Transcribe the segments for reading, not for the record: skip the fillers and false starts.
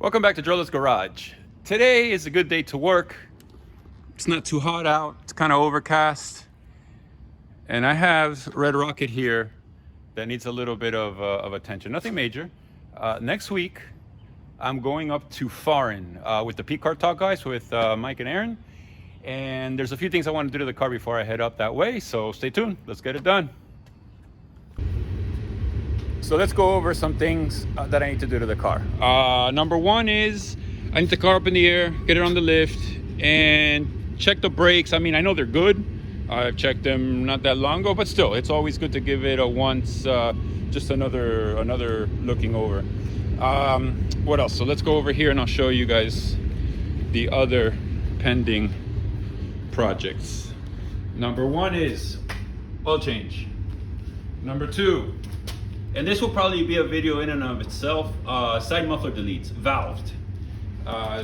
Welcome back to Driller's Garage. Today is a good day to work. It's not too hot out. It's kind of overcast. And I have Red Rocket here that needs a little bit of attention. Nothing major. Next week, I'm going up to Fahren with the P-Car Talk guys, with Mike and Aaron. And there's a few things I want to do to the car before I head up that way. So stay tuned. Let's get it done. So let's go over some things that I need to do to the car. Number one is I need the car up in the air, get it on the lift, and check the brakes. I mean, I know they're good. I've checked them not that long ago, but still, it's always good to give it a once, just another looking over. What else? So let's go over here and I'll show you guys the other pending projects. Number one is oil change. Number two, and this will probably be a video in and of itself, side muffler deletes, valved.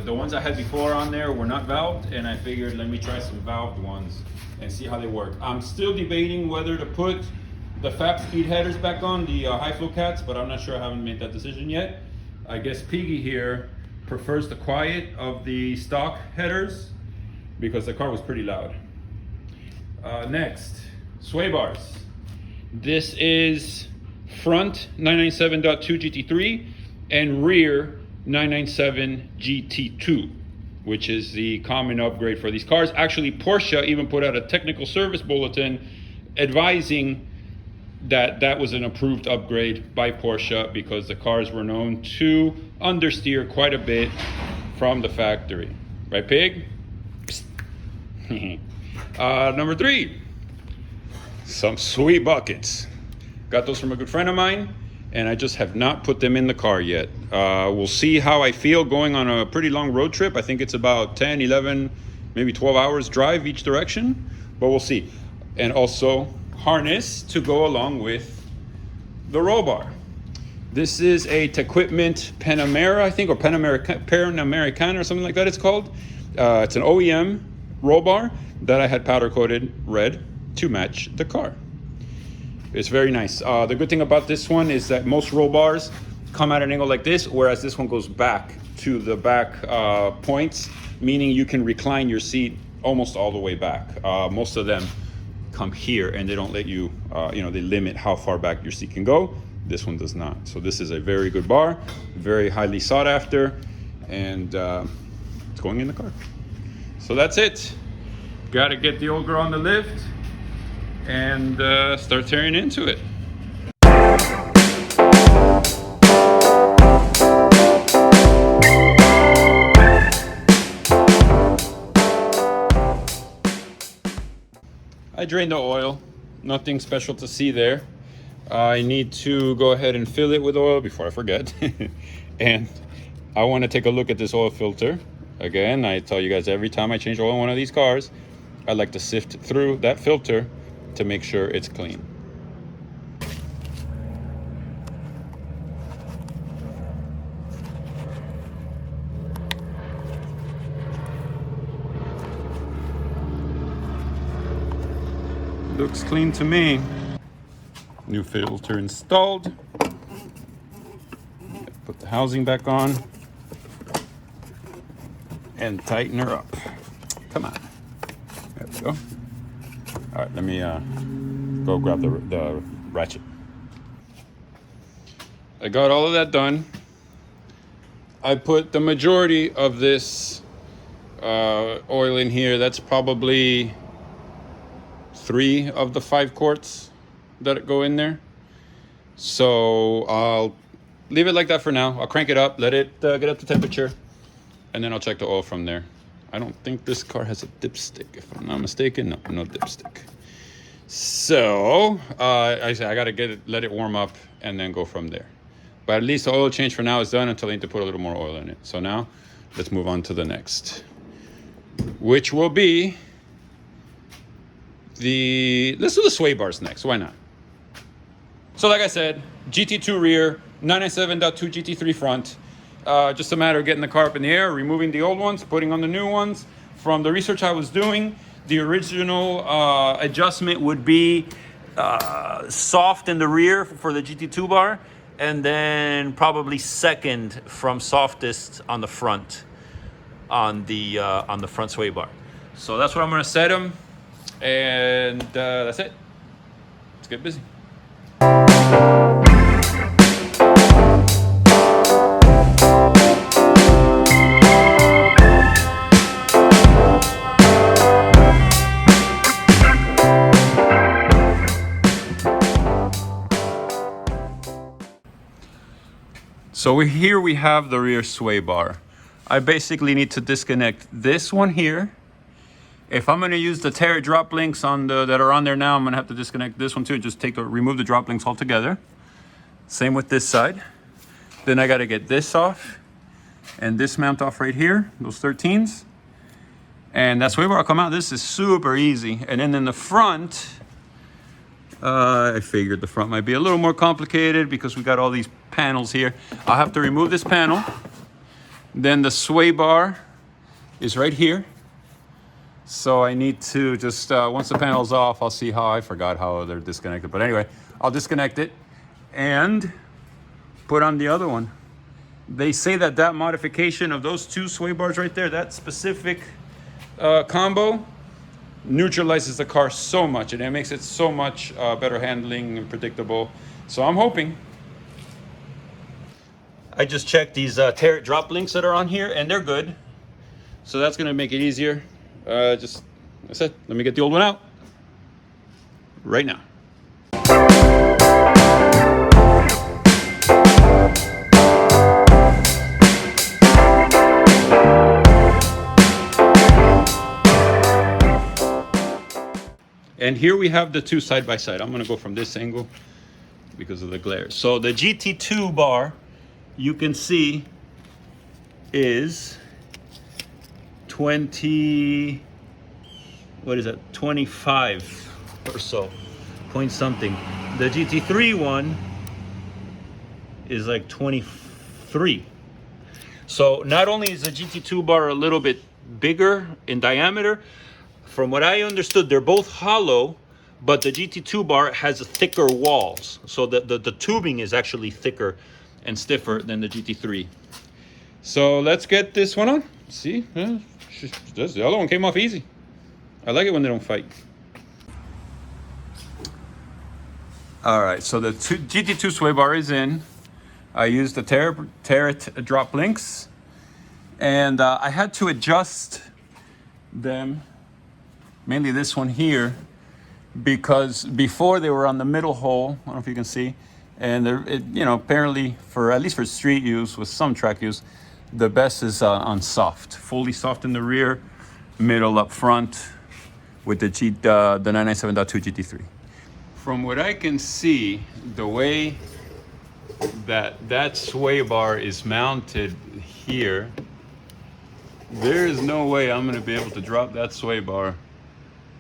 The ones I had before on there were not valved, and I figured let me try some valved ones and see how they work. I'm still debating whether to put the FAP speed headers back on, the high flow cats, but I'm not sure. I haven't made that decision yet. I guess Piggy here prefers the quiet of the stock headers because the car was pretty loud. Next, sway bars. This is front 997.2 GT3 and rear 997 GT2, which is the common upgrade for these cars. Actually, Porsche even put out a technical service bulletin advising that that was an approved upgrade by Porsche because the cars were known to understeer quite a bit from the factory. Right, Pig? Number three, some sweet buckets. Got those from a good friend of mine, and I just have not put them in the car yet. We'll see how I feel going on a pretty long road trip. I think it's about 10, 11, maybe 12 hours drive each direction, but we'll see. And also harness to go along with the roll bar. This is a Tequipment Panamera, I think, or Panamericana or something like that it's called. It's an OEM roll bar that I had powder coated red to match the car. It's very nice. The good thing about this one is that most roll bars come at an angle like this, whereas this one goes back to the back points, meaning you can recline your seat almost all the way back. Most of them come here and they don't let you, they limit how far back your seat can go. This one does not. So this is a very good bar, very highly sought after, and it's going in the car. So that's it. Got to get the old girl on the lift and start tearing into it. I drained the oil, nothing special to see there. I need to go ahead and fill it with oil before I forget. And I want to take a look at this oil filter. Again, I tell you guys every time I change oil in one of these cars, I like to sift through that filter to make sure it's clean. Looks clean to me. New filter installed. Put the housing back on and tighten her up. Come on. There we go. All right, let me go grab the ratchet. I got all of that done. I put the majority of this oil in here. That's probably 3 of the 5 quarts that go in there. So I'll leave it like that for now. I'll crank it up, let it get up to temperature, and then I'll check the oil from there. I don't think this car has a dipstick, if I'm not mistaken. No dipstick. So I gotta let it warm up and then go from there. But at least the oil change for now is done until I need to put a little more oil in it. So now let's move on to the next, which will be let's do the sway bars next. Why not? So like I said, GT2 rear, 997.2 GT3 front. Just a matter of getting the car up in the air, removing the old ones, putting on the new ones. From the research I was doing, the original adjustment would be soft in the rear for the GT2 bar, and then probably second from softest on the front, on the front sway bar. So that's what I'm gonna set them, and that's it. Let's get busy. So here we have the rear sway bar. I basically need to disconnect this one here. If I'm gonna use the tear drop links that are on there now, I'm gonna have to disconnect this one too. Just remove the drop links altogether. Same with this side. Then I gotta get this off and this mount off right here, those 13s. And that sway bar will come out. This is super easy. And then in the front, I figured the front might be a little more complicated because we got all these panels here. I'll have to remove this panel. Then the sway bar is right here. So I need to just, once the panel's off, I'll see I forgot how they're disconnected. But anyway, I'll disconnect it and put on the other one. They say that modification of those two sway bars right there, that specific combo, neutralizes the car so much, and it makes it so much better handling and predictable. So I'm hoping. I just checked these tear drop links that are on here, and they're good. So that's gonna make it easier. That's it. Let me get the old one out right now. And here we have the two side by side. I'm gonna go from this angle because of the glare. So the GT2 bar, you can see, is 20, what is that, 25 or so, point something. The GT3 one is like 23. So not only is the GT2 bar a little bit bigger in diameter, from what I understood, they're both hollow, but the GT2 bar has thicker walls. So the tubing is actually thicker and stiffer than the GT3. So let's get this one on. See, the other one came off easy. I like it when they don't fight. All right, so the GT2 sway bar is in. I used the tear drop links, and I had to adjust them, mainly this one here, because before they were on the middle hole. I don't know if you can see, and apparently at least for street use with some track use, the best is on soft, fully soft in the rear, middle up front, with the 997.2 GT3. From what I can see, the way that sway bar is mounted here, there is no way I'm going to be able to drop that sway bar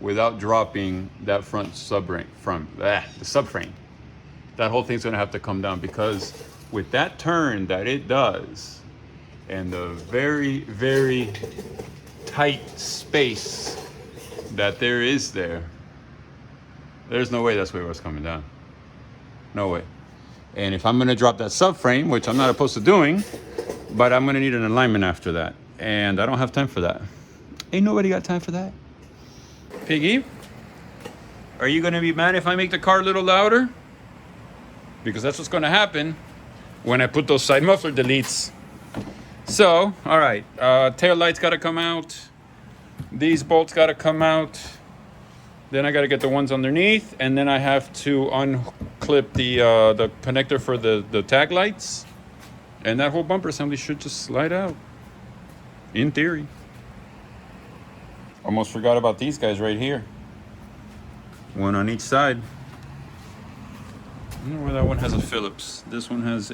without dropping that front the subframe. That whole thing's going to have to come down, because with that turn that it does and the very, very tight space that there is there's no way that sway bar's coming down. No way. And if I'm going to drop that subframe, which I'm not opposed to doing, but I'm going to need an alignment after that. And I don't have time for that. Ain't nobody got time for that. Piggy, are you going to be mad if I make the car a little louder? Because that's what's going to happen when I put those side muffler deletes. So, all right, tail lights got to come out. These bolts got to come out. Then I got to get the ones underneath, and then I have to unclip the connector for the tag lights, and that whole bumper assembly should just slide out, in theory. Almost forgot about these guys right here. One on each side. I don't know where that one has a Phillips. This one has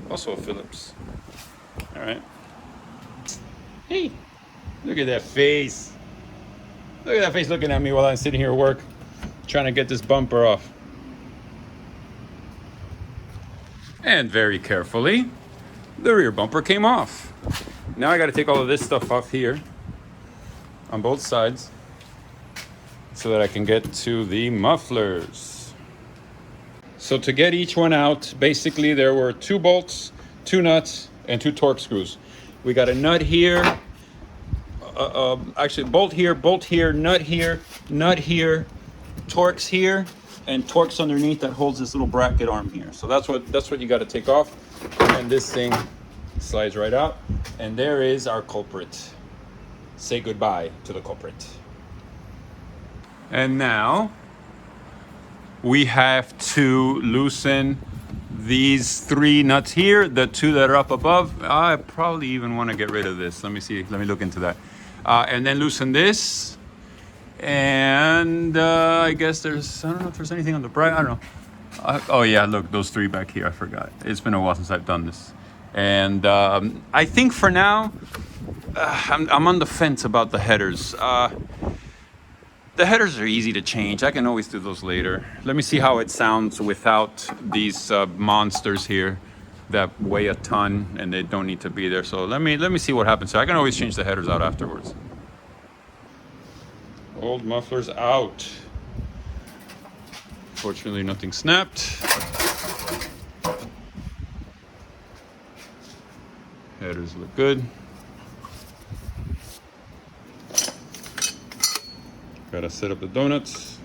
also a Phillips. All right. Hey, look at that face. Look at that face looking at me while I'm sitting here at work, trying to get this bumper off. And very carefully, the rear bumper came off. Now I got to take all of this stuff off here on both sides so that I can get to the mufflers. So to get each one out, basically there were 2 bolts, 2 nuts, and 2 torque screws. We got a nut here, actually bolt here, nut here, Torx here, and Torx underneath that holds this little bracket arm here. So that's what you got to take off, and this thing slides right out, and there is our culprit. Say goodbye to the culprit. And now we have to loosen these 3 nuts here, the 2 that are up above. I probably even want to get rid of this. Let me see, let me look into that. And then loosen this. And I guess I don't know if there's anything on the bracket. I don't know. Oh yeah, look, those 3 back here, I forgot. It's been a while since I've done this. And I think for now, I'm on the fence about the headers. The headers are easy to change. I can always do those later. Let me see how it sounds without these monsters here that weigh a ton and they don't need to be there. So let me see what happens. So I can always change the headers out afterwards. Old mufflers out. Fortunately, nothing snapped. Headers look good. Gotta set up the donuts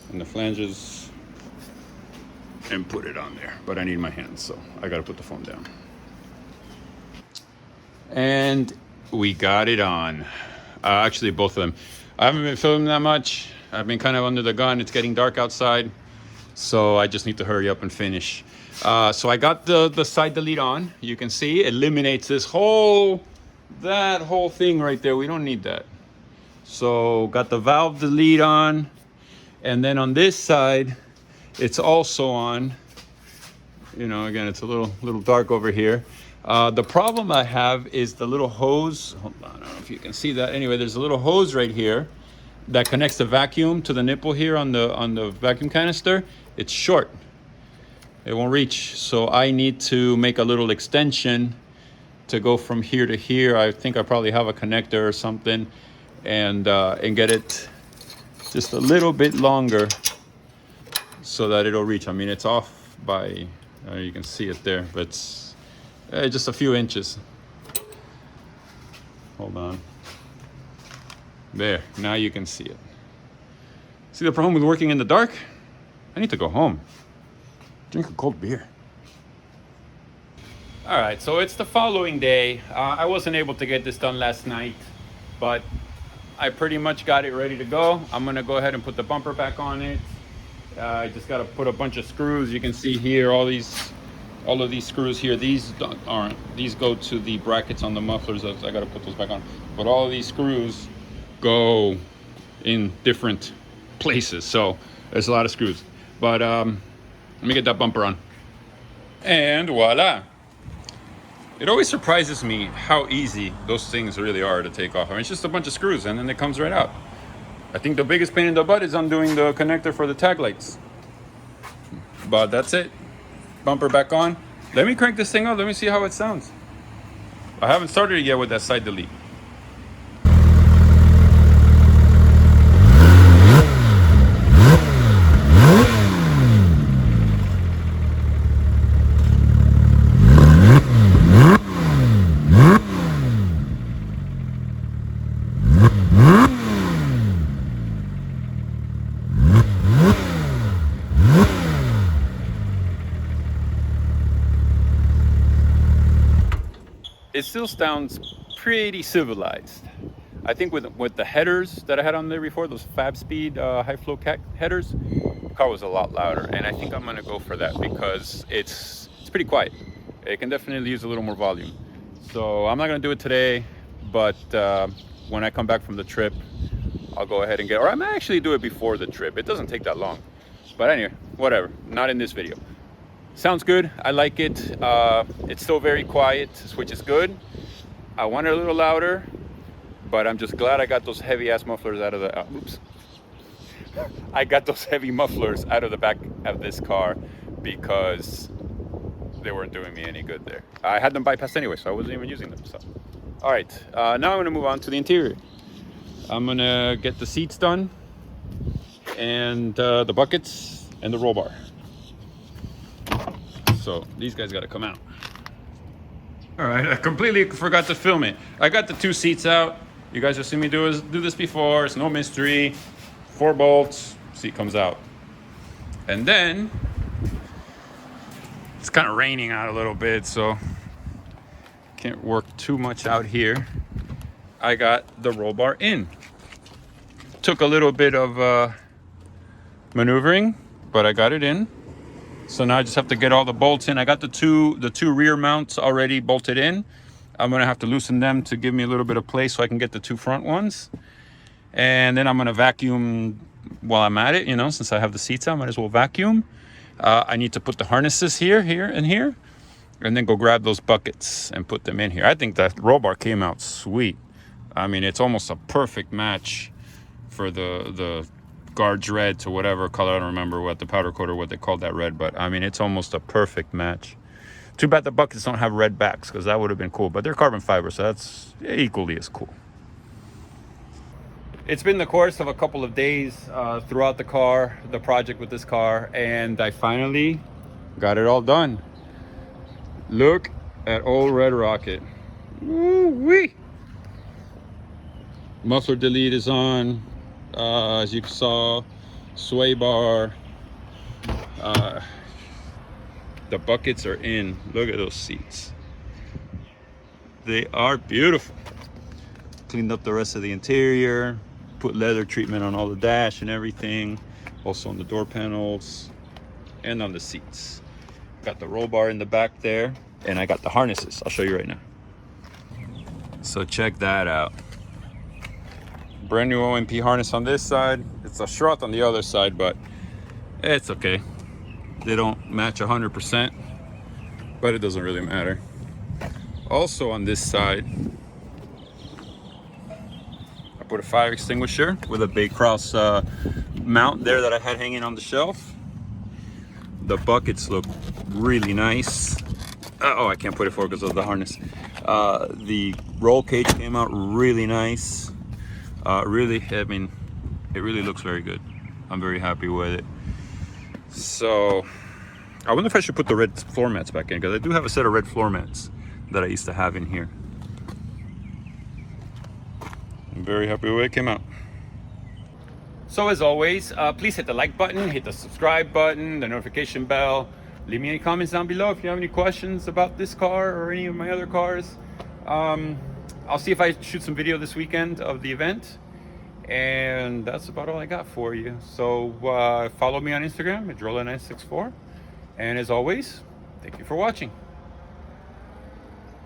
and the flanges and put it on there. But I need my hands, so I gotta put the phone down. And we got it on. Actually, both of them. I haven't been filming that much. I've been kind of under the gun. It's getting dark outside, so I just need to hurry up and finish. So I got the side delete on. You can see it eliminates that whole thing right there. We don't need that. So got the valve delete on, and then on this side, it's also on. You know, again, it's a little dark over here. The problem I have is the little hose. Hold on, I don't know if you can see that. Anyway, there's a little hose right here that connects the vacuum to the nipple here on the vacuum canister. It's short. It won't reach. So I need to make a little extension to go from here to here. I think I probably have a connector or something, and get it just a little bit longer so that it'll reach. I mean, it's off by, you can see it there, but it's just a few inches. Hold on. There, now you can see it. See the problem with working in the dark? I need to go home. Drink a cold beer. All right, so it's the following day. I wasn't able to get this done last night, but I pretty much got it ready to go. I'm gonna go ahead and put the bumper back on it. I just gotta put a bunch of screws. You can see here all of these screws here. These aren't. These go to the brackets on the mufflers. I gotta put those back on. But all of these screws go in different places. So there's a lot of screws. But let me get that bumper on. And voila. It always surprises me how easy those things really are to take off. I mean, it's just a bunch of screws and then it comes right out. I think the biggest pain in the butt is undoing the connector for the tag lights. But that's it. Bumper back on. Let me crank this thing up. Let me see how it sounds. I haven't started it yet with that side delete. It still sounds pretty civilized. I think with the headers that I had on there before, those Fab Speed high flow headers, the car was a lot louder, and I think I'm gonna go for that because it's pretty quiet. It can definitely use a little more volume. So I'm not gonna do it today, but when I come back from the trip, I'll go ahead and or I might actually do it before the trip. It doesn't take that long. But anyway, whatever, not in this video. Sounds good, I like it. It's still very quiet, which is good. I want it a little louder, but I'm just glad I got those heavy ass mufflers out of the, oops. I got those heavy mufflers out of the back of this car because they weren't doing me any good there. I had them bypassed anyway, so I wasn't even using them, so. All right, now I'm gonna move on to the interior. I'm gonna get the seats done and the buckets and the roll bar. So these guys got to come out. All right, I completely forgot to film it. I got the 2 seats out. You guys have seen me do this before. It's no mystery. 4 bolts, seat comes out. And then it's kind of raining out a little bit, so can't work too much out here. I got the roll bar in. Took a little bit of maneuvering, but I got it in. So now I just have to get all the bolts in. I got the two rear mounts already bolted in. I'm gonna have to loosen them to give me a little bit of place so I can get the 2 front ones. And then I'm gonna vacuum while I'm at it, you know, since I have the seats out, I might as well vacuum. I need to put the harnesses here, and here, and then go grab those buckets and put them in here. I think that roll bar came out sweet. I mean, it's almost a perfect match for the guards red to whatever color. I don't remember what the powder coat or what they called that red, but I mean, it's almost a perfect match. Too bad the buckets don't have red backs, because that would have been cool, but they're carbon fiber, so that's equally as cool. It's been the course of a couple of days throughout the car, the project with this car, and I finally got it all done. Look at old Red Rocket. Woo-wee! Muffler delete is on, as you saw, sway bar. The buckets are in. Look at those seats. They are beautiful. Cleaned up the rest of the interior, put leather treatment on all the dash and everything, also on the door panels and on the seats. Got the roll bar in the back there, and I got the harnesses. I'll show you right now. So check that out. Brand new OMP harness on this side. It's a Schroth on the other side, but it's okay. They don't match 100%, but it doesn't really matter. Also on this side, I put a fire extinguisher with a Bay Cross mount there that I had hanging on the shelf. The buckets look really nice. Oh, I can't put it forward because of the harness. The roll cage came out really nice. Really, I mean, it really looks very good. I'm very happy with it. So I wonder if I should put the red floor mats back in, because I do have a set of red floor mats that I used to have in here. I'm very happy with the way it came out. So as always, please hit the like button, hit the subscribe button, the notification bell. Leave me any comments down below if you have any questions about this car or any of my other cars. I'll see if I shoot some video this weekend of the event. And that's about all I got for you. So follow me on Instagram at Drola964. And as always, thank you for watching.